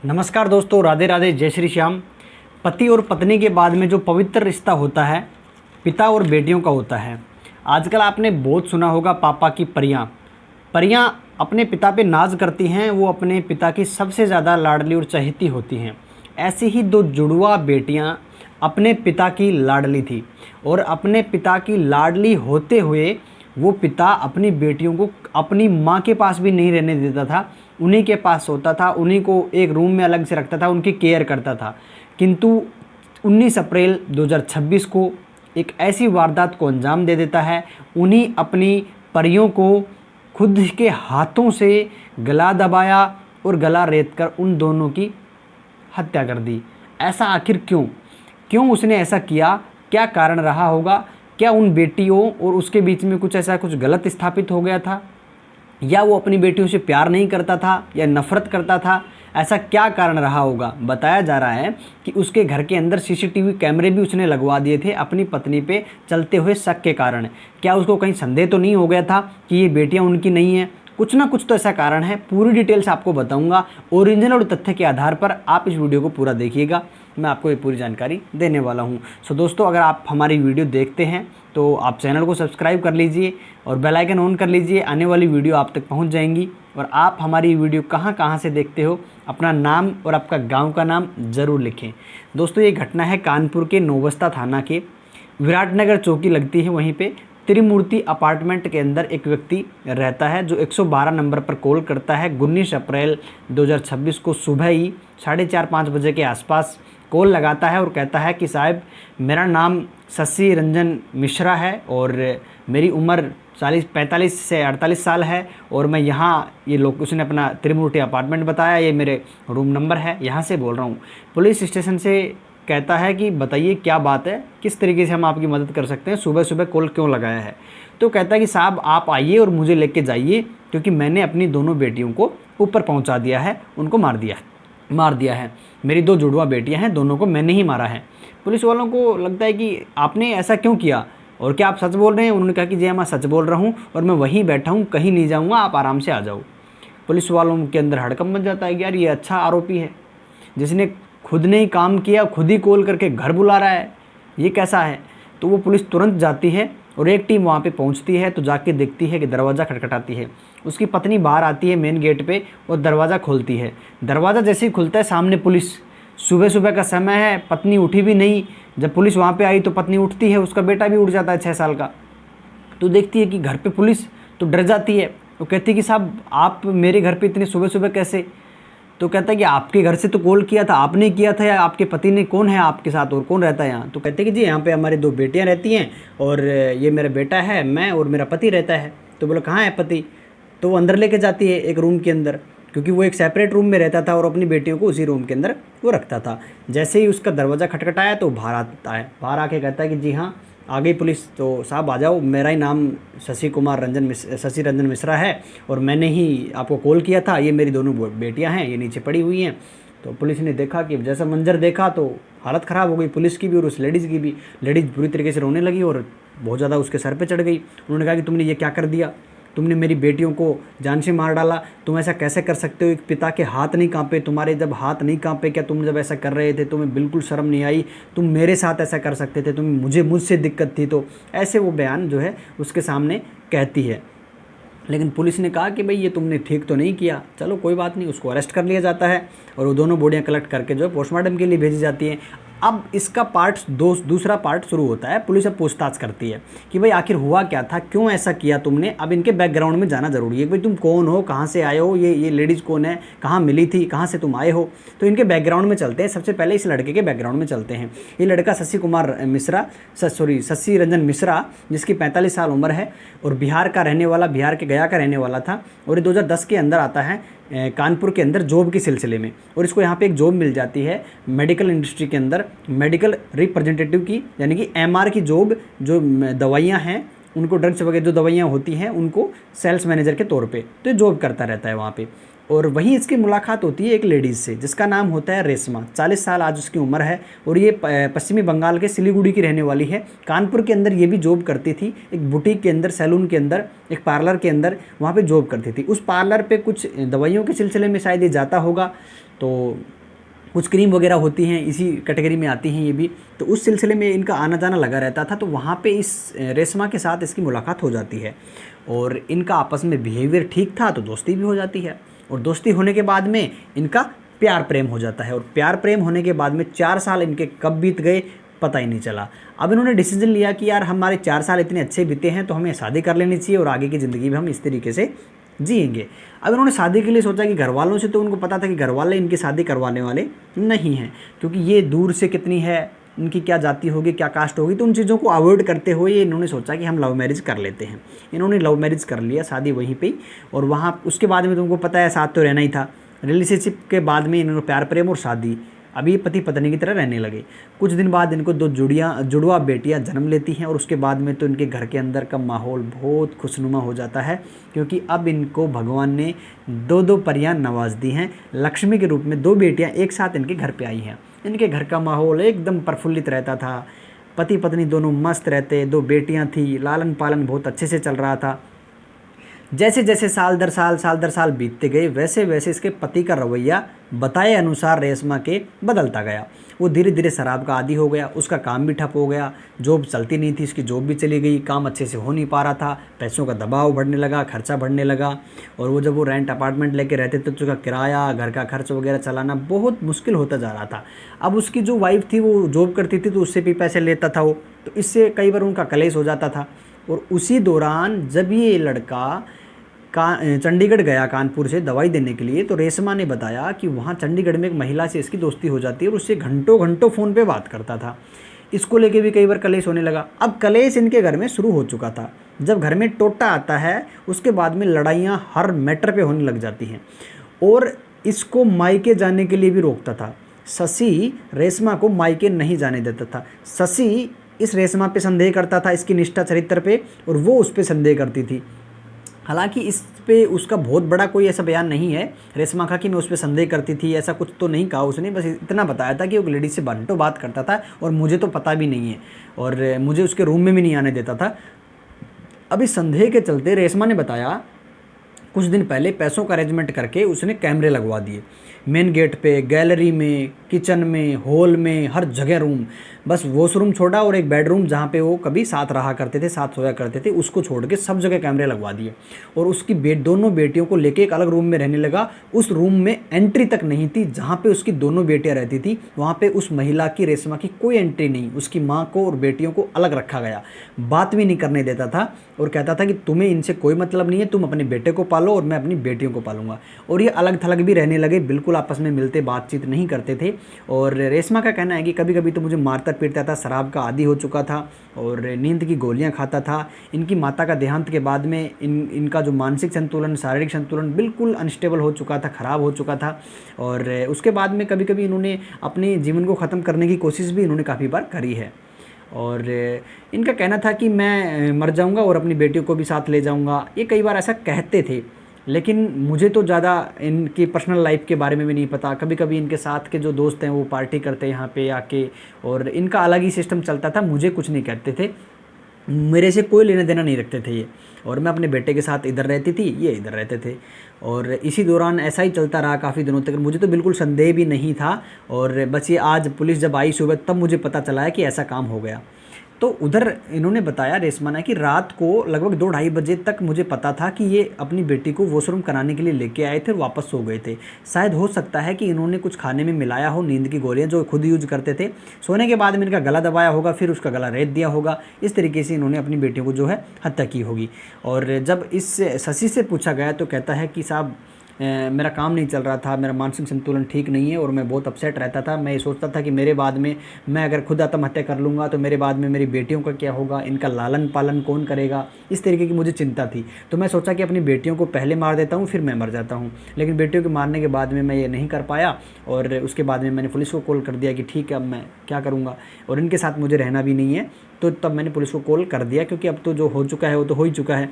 नमस्कार दोस्तों, राधे राधे, जय श्री श्याम। पति और पत्नी के बाद में जो पवित्र रिश्ता होता है पिता और बेटियों का होता है। आजकल आपने बहुत सुना होगा पापा की परियां। परियां अपने पिता पे नाज करती हैं, वो अपने पिता की सबसे ज़्यादा लाडली और चहेती होती हैं। ऐसी ही दो जुड़वा बेटियां अपने पिता की लाडली थी और अपने पिता की लाडली होते हुए वो पिता अपनी बेटियों को अपनी माँ के पास भी नहीं रहने देता था, उन्हीं के पास सोता था, उन्हीं को एक रूम में अलग से रखता था, उनकी केयर करता था। किंतु 19 अप्रैल 2026 को एक ऐसी वारदात को अंजाम दे देता है। उन्हीं अपनी परियों को खुद के हाथों से गला दबाया और गला रेत कर उन दोनों की हत्या कर दी। ऐसा आखिर क्यों क्यों उसने ऐसा किया? क्या कारण रहा होगा? क्या उन बेटियों और उसके बीच में कुछ गलत स्थापित हो गया था, या वो अपनी बेटियों से प्यार नहीं करता था या नफ़रत करता था? ऐसा क्या कारण रहा होगा? बताया जा रहा है कि उसके घर के अंदर सीसीटीवी कैमरे भी उसने लगवा दिए थे अपनी पत्नी पे चलते हुए शक के कारण। क्या उसको कहीं संदेह तो नहीं हो गया था कि ये बेटियां उनकी नहीं हैं? कुछ ना कुछ तो ऐसा कारण है। पूरी डिटेल्स आपको बताऊंगा, ओरिजिनल और तथ्य के आधार पर। आप इस वीडियो को पूरा देखिएगा, मैं आपको ये पूरी जानकारी देने वाला हूँ। सो दोस्तों, अगर आप हमारी वीडियो देखते हैं तो आप चैनल को सब्सक्राइब कर लीजिए और बेल आइकन ऑन कर लीजिए। आने वाली वीडियो आप तक पहुँच जाएंगी। और आप हमारी वीडियो कहाँ कहाँ से देखते हो, अपना नाम और आपका गाँव का नाम ज़रूर लिखें। दोस्तों, ये घटना है कानपुर के नौबस्ता थाना के विराटनगर चौकी लगती है, वहीं पे त्रिमूर्ति अपार्टमेंट के अंदर एक व्यक्ति रहता है जो 112 नंबर पर कॉल करता है। 19 अप्रैल 2026 को सुबह ही 4:30-5 बजे के आसपास कॉल लगाता है और कहता है कि साहब, मेरा नाम शशि रंजन मिश्रा है और मेरी उम्र 45 से 48 साल है और मैं यहाँ ये लोग, उसने अपना त्रिमूर्ति अपार्टमेंट बताया, ये मेरे रूम नंबर है, यहाँ से बोल रहा हूँ। पुलिस स्टेशन से कहता है कि बताइए क्या बात है, किस तरीके से हम आपकी मदद कर सकते हैं, सुबह सुबह कॉल क्यों लगाया है? तो कहता है कि साहब आप आइए और मुझे लेके जाइए, क्योंकि मैंने अपनी दोनों बेटियों को ऊपर पहुंचा दिया है, उनको मार दिया है। मेरी 2 जुड़वा बेटियां हैं, दोनों को मैंने ही मारा है। पुलिस वालों को लगता है कि आपने ऐसा क्यों किया और क्या आप सच बोल रहे हैं? उन्होंने कहा कि जी मैं सच बोल रहा हूँ और मैं वहीं बैठा हूँ, कहीं नहीं जाऊँगा, आप आराम से आ जाओ। पुलिस वालों के अंदर हड़कंप मच जाता है कि यार ये अच्छा आरोपी है, जिसने खुद ने ही काम किया, खुद ही कॉल करके घर बुला रहा है, ये कैसा है? तो वो पुलिस तुरंत जाती है और एक टीम वहाँ पे पहुँचती है तो जाके देखती है कि दरवाज़ा खटखटाती है। उसकी पत्नी बाहर आती है मेन गेट पे और दरवाज़ा खोलती है। दरवाज़ा जैसे ही खुलता है, सामने पुलिस। सुबह सुबह का समय है, पत्नी उठी भी नहीं। जब पुलिस वहाँ पे आई तो पत्नी उठती है, उसका बेटा भी उठ जाता है 6 साल का। तो देखती है कि घर पे पुलिस, तो डर जाती है। वो कहती है कि साहब आप मेरे घर पे इतने सुबह सुबह कैसे? तो कहता है कि आपके घर से तो कॉल किया था, आपने किया था या आपके पति ने? कौन है आपके साथ और कौन रहता है यहाँ? तो कहते हैं कि जी यहाँ पे हमारी 2 बेटियाँ रहती हैं और ये मेरा बेटा है, मैं और मेरा पति रहता है। तो बोला कहाँ है पति? तो वो अंदर लेके जाती है एक रूम के अंदर, क्योंकि वो एक सेपरेट रूम में रहता था और अपनी बेटियों को उसी रूम के अंदर वो रखता था। जैसे ही उसका दरवाज़ा खटखटाया तो बाहर आता है। बाहर आके कहता है कि जी हाँ आ गई पुलिस, तो साहब आ जाओ, मेरा ही नाम शशि रंजन मिश्रा है और मैंने ही आपको कॉल किया था, ये मेरी दोनों बेटियां हैं, ये नीचे पड़ी हुई हैं। तो पुलिस ने देखा कि जैसा मंजर देखा तो हालत ख़राब हो गई पुलिस की भी और उस लेडीज़ की भी। लेडीज़ बुरी तरीके से रोने लगी और बहुत ज़्यादा उसके सर पर चढ़ गई। उन्होंने कहा कि तुमने ये क्या कर दिया? तुमने मेरी बेटियों को जान से मार डाला, तुम ऐसा कैसे कर सकते हो? एक पिता के हाथ नहीं कांपे तुम्हारे? जब हाथ नहीं कांपे, क्या तुम जब ऐसा कर रहे थे तुम्हें बिल्कुल शर्म नहीं आई? तुम मेरे साथ ऐसा कर सकते थे, तुम्हें मुझसे दिक्कत थी? तो ऐसे वो बयान जो है उसके सामने कहती है। लेकिन पुलिस ने कहा कि भाई ये तुमने ठीक तो नहीं किया, चलो कोई बात नहीं। उसको अरेस्ट कर लिया जाता है और वो दोनों बॉडियाँ कलेक्ट करके जो है पोस्टमार्टम के लिए भेजी जाती हैं। अब इसका दूसरा पार्ट शुरू होता है। पुलिस अब पूछताछ करती है कि भाई आखिर हुआ क्या था, क्यों ऐसा किया तुमने? अब इनके बैकग्राउंड में जाना जरूरी है कि भाई तुम कौन हो, कहाँ से आए हो, ये लेडीज़ कौन है, कहाँ मिली थी, कहाँ से तुम आए हो? तो इनके बैकग्राउंड में चलते हैं। सबसे पहले इस लड़के के बैकग्राउंड में चलते हैं। ये लड़का शशि रंजन मिश्रा, जिसकी 45 साल उम्र है और बिहार के गया का रहने वाला था। और ये 2010 के अंदर आता है कानपुर के अंदर जॉब के सिलसिले में, और इसको यहाँ पे एक जॉब मिल जाती है मेडिकल इंडस्ट्री के अंदर, मेडिकल रिप्रेजेंटेटिव की, यानी कि एमआर की जॉब। जो दवाइयाँ हैं उनको, ड्रग्स वगैरह जो दवाइयाँ होती हैं उनको सेल्स मैनेजर के तौर पे तो जॉब करता रहता है वहाँ पे। और वहीं इसकी मुलाकात होती है एक लेडीज़ से जिसका नाम होता है रेशमा। 40 साल आज उसकी उम्र है और ये पश्चिमी बंगाल के सिलीगुड़ी की रहने वाली है। कानपुर के अंदर ये भी जॉब करती थी, एक बुटीक के अंदर, सैलून के अंदर, एक पार्लर के अंदर, वहाँ पे जॉब करती थी। उस पार्लर पे कुछ दवाइयों के सिलसिले में शायद ये जाता होगा। तो कुछ क्रीम वगैरह होती हैं, इसी कैटेगरी में आती हैं ये भी। तो उस सिलसिले में इनका आना जाना लगा रहता था। तो वहाँ पे इस रेशमा के साथ इसकी मुलाकात हो जाती है और इनका आपस में बिहेवियर ठीक था, तो दोस्ती भी हो जाती है। और दोस्ती होने के बाद में इनका प्यार प्रेम हो जाता है। और प्यार प्रेम होने के बाद में 4 साल इनके कब बीत गए पता ही नहीं चला। अब इन्होंने डिसीजन लिया कि यार हमारे 4 साल इतने अच्छे बीते हैं तो हमें शादी कर लेनी चाहिए और आगे की ज़िंदगी में हम इस तरीके से जिएंगे। अब इन्होंने शादी के लिए सोचा कि घर वालों से तो उनको पता था कि घर वाले इनकी शादी करवाने वाले नहीं हैं, क्योंकि ये दूर से कितनी है, इनकी क्या जाति होगी, क्या कास्ट होगी, तो उन चीज़ों को अवॉइड करते हुए इन्होंने सोचा कि हम लव मैरिज कर लेते हैं। इन्होंने लव मैरिज कर लिया, शादी वहीं पे ही। और वहाँ उसके बाद में तुमको पता है साथ तो रहना ही था। रिलेशनशिप के बाद में इन्होंने प्यार प्रेम और शादी, अभी पति पत्नी की तरह रहने लगे। कुछ दिन बाद इनको 2 जुड़वा बेटियां जन्म लेती हैं और उसके बाद में तो इनके घर के अंदर का माहौल बहुत खुशनुमा हो जाता है, क्योंकि अब इनको भगवान ने 2 परियां नवाज दी हैं। लक्ष्मी के रूप में 2 बेटियां एक साथ इनके घर पे आई हैं। इनके घर का माहौल एकदम प्रफुल्लित रहता था, पति पत्नी दोनों मस्त रहते, 2 बेटियाँ थी, लालन पालन बहुत अच्छे से चल रहा था। जैसे जैसे साल दर साल बीतते गए, वैसे वैसे इसके पति का रवैया बताए अनुसार रेशमा के बदलता गया। वो धीरे धीरे शराब का आदी हो गया, उसका काम भी ठप हो गया, जॉब चलती नहीं थी, इसकी जॉब भी चली गई, काम अच्छे से हो नहीं पा रहा था, पैसों का दबाव बढ़ने लगा, खर्चा बढ़ने लगा। और वो जब वो रेंट अपार्टमेंट लेके रहते थे तो उसका किराया, घर का खर्च वगैरह चलाना बहुत मुश्किल होता जा रहा था। अब उसकी जो वाइफ थी वो जॉब करती थी तो उससे भी पैसे लेता था वो, तो इससे कई बार उनका कलेश हो जाता था। और उसी दौरान जब ये लड़का चंडीगढ़ गया कानपुर से दवाई देने के लिए, तो रेशमा ने बताया कि वहाँ चंडीगढ़ में एक महिला से इसकी दोस्ती हो जाती है और उससे घंटों घंटों फ़ोन पे बात करता था। इसको लेके भी कई बार कलेश होने लगा। अब कलेश इनके घर में शुरू हो चुका था। जब घर में टोटा आता है उसके बाद में लड़ाइयाँ हर मैटर पे होने लग जाती हैं। और इसको मायके जाने के लिए भी रोकता था। शशि रेशमा को मायके नहीं जाने देता था। शशि इस रेशमा पे संदेह करता था, इसकी निष्ठा चरित्र पे, और वो उस पर संदेह करती थी। हालांकि इस पे उसका बहुत बड़ा कोई ऐसा बयान नहीं है रेशमा का कि मैं उस पर संदेह करती थी, ऐसा कुछ तो नहीं कहा उसने। बस इतना बताया था कि वो लेडीज से घंटों बात करता था और मुझे तो पता भी नहीं है और मुझे उसके रूम में भी नहीं आने देता था। अब इस संदेह के चलते रेशमा ने बताया कुछ दिन पहले पैसों का अरेंजमेंट करके उसने कैमरे लगवा दिए, मेन गेट पे, गैलरी में, किचन में, हॉल में, हर जगह रूम। बस वॉशरूम छोड़ा और एक बेडरूम जहाँ पे वो कभी साथ रहा करते थे, साथ सोया करते थे, उसको छोड़ के सब जगह कैमरे लगवा दिए। और उसकी दोनों बेटियों को लेके एक अलग रूम में रहने लगा। उस रूम में एंट्री तक नहीं थी जहाँ पे उसकी दोनों बेटियाँ रहती थी, वहाँ पे उस महिला की, रेशमा की कोई एंट्री नहीं। उसकी माँ को और बेटियों को अलग रखा गया, बात भी नहीं करने देता था और कहता था कि तुम्हें इनसे कोई मतलब नहीं है, तुम अपने बेटे को पालो और मैं अपनी बेटियों को पालूंगा। और ये अलग थलग भी रहने लगे, बिल्कुल आपस में मिलते बातचीत नहीं करते थे। और रेशमा का कहना है कि कभी कभी तो मुझे मारता पीटता था, शराब का आदी हो चुका था और नींद की गोलियां खाता था। इनकी माता का देहांत के बाद में इनका जो मानसिक संतुलन, शारीरिक संतुलन बिल्कुल अनस्टेबल हो चुका था, ख़राब हो चुका था। और उसके बाद में कभी कभी इन्होंने अपने जीवन को ख़त्म करने की कोशिश भी इन्होंने काफ़ी बार करी है। और इनका कहना था कि मैं मर जाऊंगा और अपनी बेटियों को भी साथ ले जाऊंगा, ये कई बार ऐसा कहते थे। लेकिन मुझे तो ज़्यादा इनकी पर्सनल लाइफ के बारे में भी नहीं पता। कभी कभी इनके साथ के जो दोस्त हैं वो पार्टी करते हैं यहाँ पे आके, और इनका अलग ही सिस्टम चलता था, मुझे कुछ नहीं कहते थे, मेरे से कोई लेना देना नहीं रखते थे ये। और मैं अपने बेटे के साथ इधर रहती थी, ये इधर रहते थे। और इसी दौरान ऐसा ही चलता रहा काफ़ी दिनों तक। मुझे तो बिल्कुल संदेह भी नहीं था। और बस ये आज पुलिस जब आई सुबह तब मुझे पता चला है कि ऐसा काम हो गया। तो उधर इन्होंने बताया रेशमा ने कि रात को लगभग 2-2:30 बजे तक मुझे पता था कि ये अपनी बेटी को वॉशरूम कराने के लिए लेके आए थे और वापस सो गए थे। शायद हो सकता है कि इन्होंने कुछ खाने में मिलाया हो, नींद की गोलियां जो खुद यूज करते थे। सोने के बाद में इनका गला दबाया होगा, फिर उसका गला रेत दिया होगा। इस तरीके से इन्होंने अपनी बेटियों को जो है हत्या की होगी। और जब इस शशि से पूछा गया तो कहता है कि साहब मेरा काम नहीं चल रहा था, मेरा मानसिक संतुलन ठीक नहीं है और मैं बहुत अपसेट रहता था। मैं ये सोचता था कि मेरे बाद में मैं अगर खुद आत्महत्या कर लूँगा तो मेरे बाद में मेरी बेटियों का क्या होगा, इनका लालन पालन कौन करेगा, इस तरीके की मुझे चिंता थी। तो मैं सोचा कि अपनी बेटियों को पहले मार देता हूँ फिर मैं मर जाता हूँ। लेकिन बेटियों को मारने के बाद में मैं ये नहीं कर पाया और उसके बाद में मैंने पुलिस को कॉल कर दिया कि ठीक है अब मैं क्या करूँगा और इनके साथ मुझे रहना भी नहीं है। तो तब मैंने पुलिस को कॉल कर दिया, क्योंकि अब तो जो हो चुका है वो तो हो ही चुका है।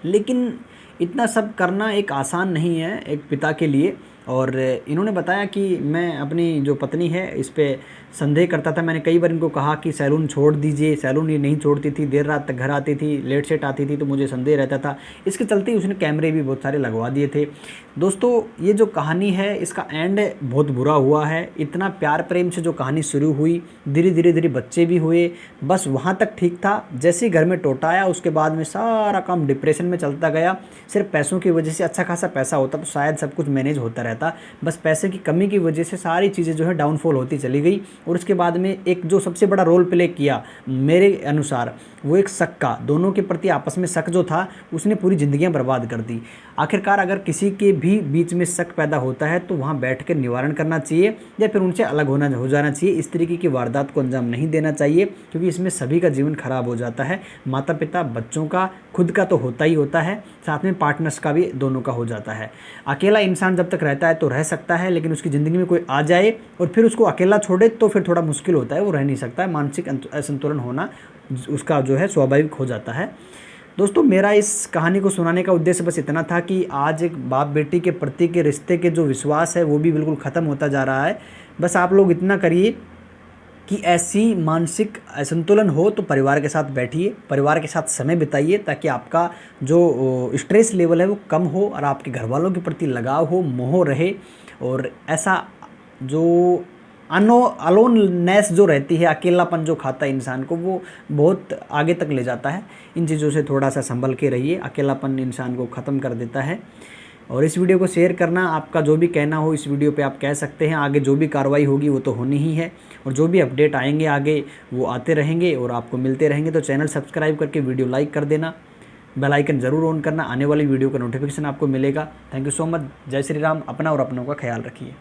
लेकिन इतना सब करना एक आसान नहीं है एक पिता के लिए। और इन्होंने बताया कि मैं अपनी जो पत्नी है इस पे संदेह करता था। मैंने कई बार इनको कहा कि सैलून छोड़ दीजिए, सैलून ये नहीं छोड़ती थी, देर रात तक घर आती थी, लेट सेट आती थी, तो मुझे संदेह रहता था। इसके चलते ही उसने कैमरे भी बहुत सारे लगवा दिए थे। दोस्तों ये जो कहानी है इसका एंड बहुत बुरा हुआ है। इतना प्यार प्रेम से जो कहानी शुरू हुई, धीरे धीरे धीरे बच्चे भी हुए, बस वहाँ तक ठीक था। जैसे ही घर में टोटा आया उसके बाद में सारा काम डिप्रेशन में चलता गया। सिर्फ पैसों की वजह से, अच्छा खासा पैसा होता तो शायद सब कुछ मैनेज होता रहता, बस पैसे की कमी की वजह से सारी चीज़ें जो है डाउनफॉल होती चली गई। और उसके बाद में एक जो सबसे बड़ा रोल प्ले किया मेरे अनुसार, वो एक शक का, दोनों के प्रति आपस में शक जो था उसने पूरी ज़िंदगियां बर्बाद कर दी। आखिरकार अगर किसी के भी बीच में शक पैदा होता है तो वहाँ बैठ कर निवारण करना चाहिए या फिर उनसे अलग हो जाना चाहिए। इस तरीके की वारदात को अंजाम नहीं देना चाहिए, क्योंकि इसमें सभी का जीवन खराब हो जाता है। माता पिता, बच्चों का, खुद का तो होता ही होता है, साथ में पार्टनर्स का भी, दोनों का हो जाता है। अकेला इंसान जब तक रहता है तो रह सकता है, लेकिन उसकी ज़िंदगी में कोई आ जाए और फिर उसको अकेला छोड़े तो फिर थोड़ा मुश्किल होता है, वो रह नहीं सकता है। मानसिक असंतुलन होना उसका जो है स्वाभाविक हो जाता है। दोस्तों मेरा इस कहानी को सुनाने का उद्देश्य बस इतना था कि आज एक बाप बेटी के प्रति के रिश्ते के जो विश्वास है वो भी बिल्कुल ख़त्म होता जा रहा है। बस आप लोग इतना करिए कि ऐसी मानसिक असंतुलन हो तो परिवार के साथ बैठिए, परिवार के साथ समय बिताइए, ताकि आपका जो स्ट्रेस लेवल है वो कम हो और आपके घर वालों के प्रति लगाव हो, मोह रहे। और ऐसा जो अलोननेस जो रहती है, अकेलापन जो खाता है इंसान को, वो बहुत आगे तक ले जाता है। इन चीज़ों से थोड़ा सा संभल के रहिए, अकेलापन इंसान को ख़त्म कर देता है। और इस वीडियो को शेयर करना, आपका जो भी कहना हो इस वीडियो पे आप कह सकते हैं। आगे जो भी कार्रवाई होगी वो तो होनी ही है, और जो भी अपडेट आएंगे आगे वो आते रहेंगे और आपको मिलते रहेंगे। तो चैनल सब्सक्राइब करके वीडियो लाइक कर देना, बेल आइकन ज़रूर ऑन करना, आने वाली वीडियो का नोटिफिकेशन आपको मिलेगा। Thank you so much. जय श्री राम। अपना और अपनों का ख्याल रखिए।